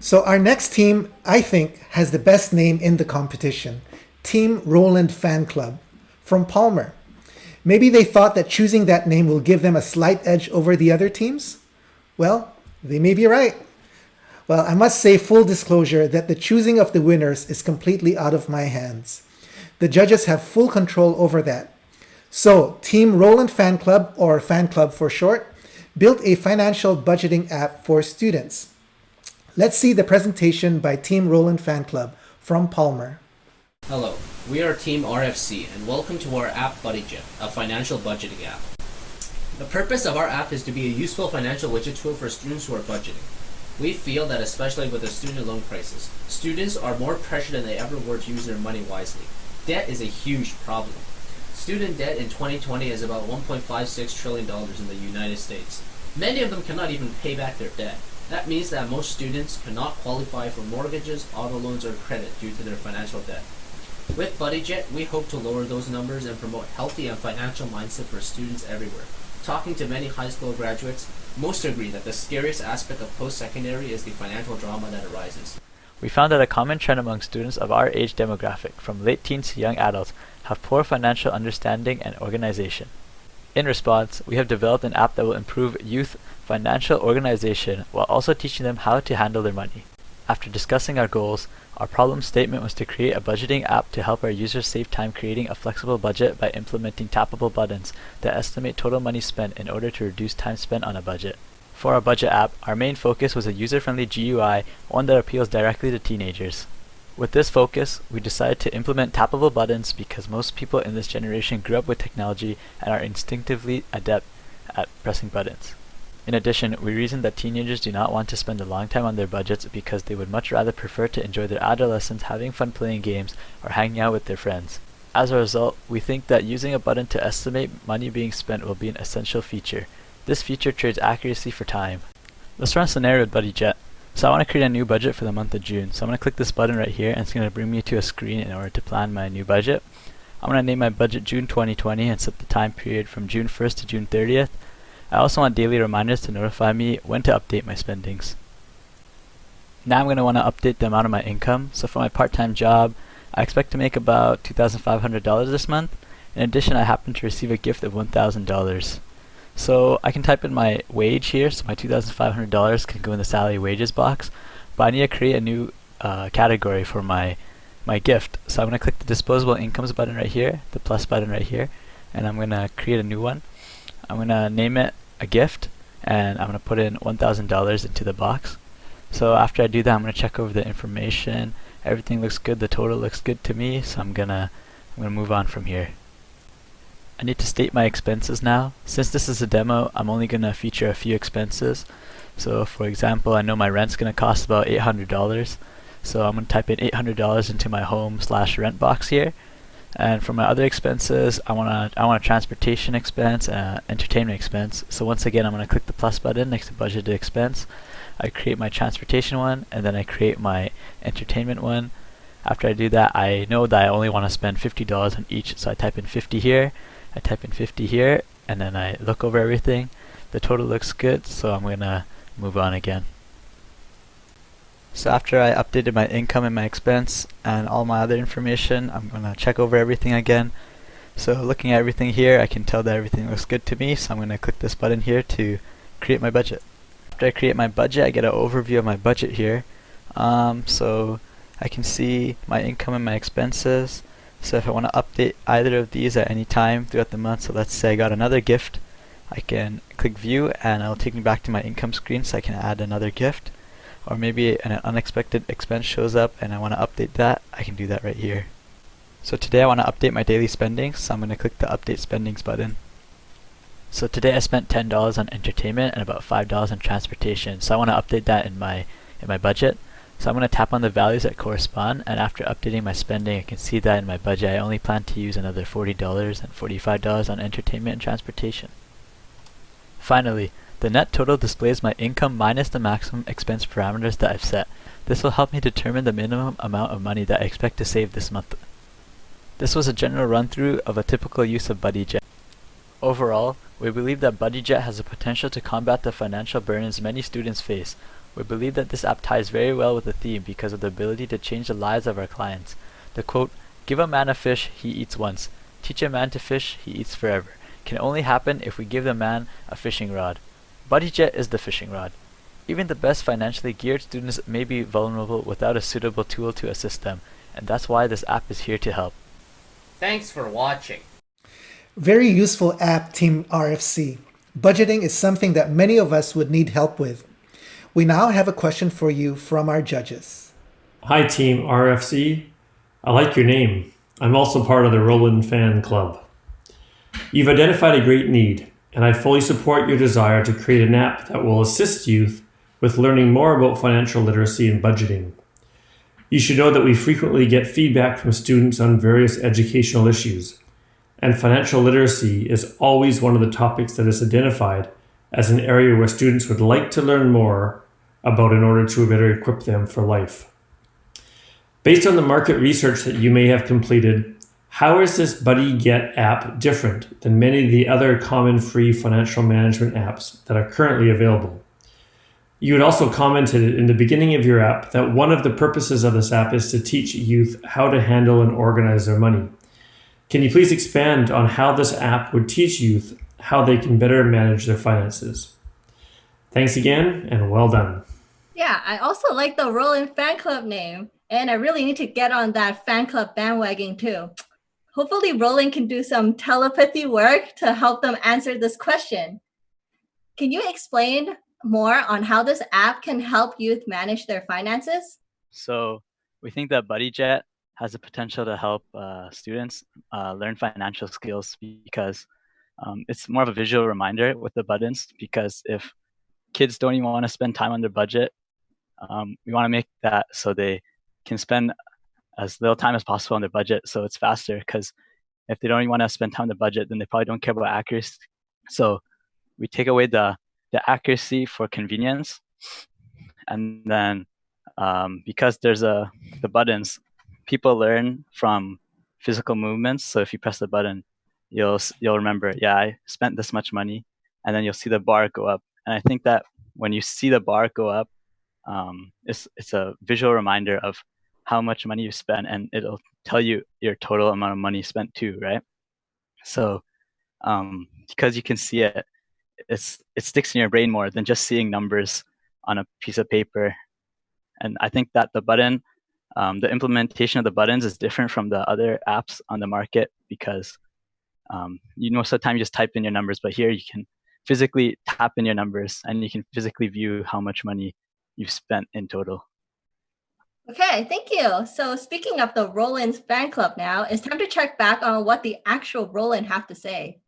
So our next team, I think, has the best name in the competition. Team Roland Fan Club from Palmer. Maybe they thought that choosing that name will give them a slight edge over the other teams? Well, they may be right. Well, I must say, full disclosure, that the choosing of the winners is completely out of my hands. The judges have full control over that. So, Team Roland Fan Club, or Fan Club for short, built a financial budgeting app for students. Let's see the presentation by Team Roland Fan Club from Palmer. Hello, we are Team RFC and welcome to our app BuddyJet, a financial budgeting app. The purpose of our app is to be a useful financial widget tool for students who are budgeting. We feel that especially with the student loan crisis, students are more pressured than they ever were to use their money wisely. Debt is a huge problem. Student debt in 2020 is about $1.56 trillion in the United States. Many of them cannot even pay back their debt. That means that most students cannot qualify for mortgages, auto loans, or credit due to their financial debt. With BuddyJet, we hope to lower those numbers and promote healthy and financial mindset for students everywhere. Talking to many high school graduates, most agree that the scariest aspect of post-secondary is the financial drama that arises. We found that a common trend among students of our age demographic, from late teens to young adults, have poor financial understanding and organization. In response, we have developed an app that will improve youth financial organization while also teaching them how to handle their money. After discussing our goals, our problem statement was to create a budgeting app to help our users save time creating a flexible budget by implementing tappable buttons that estimate total money spent in order to reduce time spent on a budget. For our budget app, our main focus was a user-friendly GUI, one that appeals directly to teenagers. With this focus, we decided to implement tappable buttons because most people in this generation grew up with technology and are instinctively adept at pressing buttons. In addition, we reasoned that teenagers do not want to spend a long time on their budgets because they would much rather prefer to enjoy their adolescence having fun playing games or hanging out with their friends. As a result, we think that using a button to estimate money being spent will be an essential feature. This feature trades accuracy for time. Let's run a scenario with BuddyJet. So I want to create a new budget for the month of June. So I'm going to click this button right here and it's going to bring me to a screen in order to plan my new budget. I'm going to name my budget June 2020 and set the time period from June 1st to June 30th. I also want daily reminders to notify me when to update my spendings. Now I'm going to want to update the amount of my income. So for my part-time job, I expect to make about $2,500 this month. In addition, I happen to receive a gift of $1,000. So I can type in my wage here, so my $2,500 can go in the salary wages box, but I need to create a new category for my gift. So I'm going to click the disposable incomes button right here, the plus button right here, and I'm going to create a new one. I'm going to name it a gift, and I'm going to put in $1,000 into the box. So after I do that, I'm going to check over the information. Everything looks good, the total looks good to me, so I'm going to move on from here. I need to state my expenses now. Since this is a demo, I'm only going to feature a few expenses. So for example, I know my rent's going to cost about $800. So I'm going to type in $800 into my home/rent box here. And for my other expenses, I want a transportation expense, entertainment expense. So once again, I'm going to click the plus button next to budgeted expense. I create my transportation one, and then I create my entertainment one. After I do that, I know that I only want to spend $50 on each, so I type in 50 here, I type in 50 here, and then I look over everything. The total looks good, so I'm going to move on again. So after I updated my income and my expense and all my other information, I'm going to check over everything again. So looking at everything here, I can tell that everything looks good to me, so I'm going to click this button here to create my budget. After I create my budget, I get an overview of my budget here. So I can see my income and my expenses. So if I want to update either of these at any time throughout the month, so let's say I got another gift, I can click view and it'll take me back to my income screen so I can add another gift. Or maybe an unexpected expense shows up and I want to update that, I can do that right here. So today I want to update my daily spendings, so I'm going to click the update spendings button. So today I spent $10 on entertainment and about $5 on transportation, so I want to update that in my budget. So I'm going to tap on the values that correspond, and after updating my spending I can see that in my budget I only plan to use another $40 and $45 on entertainment and transportation. Finally, the net total displays my income minus the maximum expense parameters that I've set. This will help me determine the minimum amount of money that I expect to save this month. This was a general run-through of a typical use of BuddyJet. Overall, we believe that BuddyJet has the potential to combat the financial burdens many students face. We believe that this app ties very well with the theme because of the ability to change the lives of our clients. The quote, "Give a man a fish, he eats once. Teach a man to fish, he eats forever," can only happen if we give the man a fishing rod. BuddyJet is the fishing rod. Even the best financially geared students may be vulnerable without a suitable tool to assist them, and that's why this app is here to help. Thanks for watching. Very useful app, Team RFC. Budgeting is something that many of us would need help with. We now have a question for you from our judges. Hi, Team RFC. I like your name. I'm also part of the Roland fan club. You've identified a great need, and I fully support your desire to create an app that will assist youth with learning more about financial literacy and budgeting. You should know that we frequently get feedback from students on various educational issues, and financial literacy is always one of the topics that is identified as an area where students would like to learn more about in order to better equip them for life. Based on the market research that you may have completed, how is this BuddyGet app different than many of the other common free financial management apps that are currently available? You had also commented in the beginning of your app that one of the purposes of this app is to teach youth how to handle and organize their money. Can you please expand on how this app would teach youth how they can better manage their finances? Thanks again, and well done. Yeah, I also like the Roland fan club name, and I really need to get on that fan club bandwagon too. Hopefully Roland can do some telepathy work to help them answer this question. Can you explain more on how this app can help youth manage their finances? So we think that BuddyJet has the potential to help students learn financial skills because it's more of a visual reminder with the buttons, because if kids don't even want to spend time on their budget, we want to make that so they can spend as little time as possible on their budget, so it's faster, because if they don't even want to spend time on the budget, then they probably don't care about accuracy. So we take away the accuracy for convenience, and then because there's the buttons, people learn from physical movements. So if you press the button, you'll remember, yeah, I spent this much money, and then you'll see the bar go up. And I think that when you see the bar go up, it's a visual reminder of how much money you spent, and it'll tell you your total amount of money spent too, right? So because you can see it, it sticks in your brain more than just seeing numbers on a piece of paper. And I think that the button, the implementation of the buttons is different from the other apps on the market, because most of the time you just type in your numbers, but here you can physically tap in your numbers and you can physically view how much money you've spent in total. Okay, thank you. So speaking of the Roland's fan club now, it's time to check back on what the actual Roland have to say.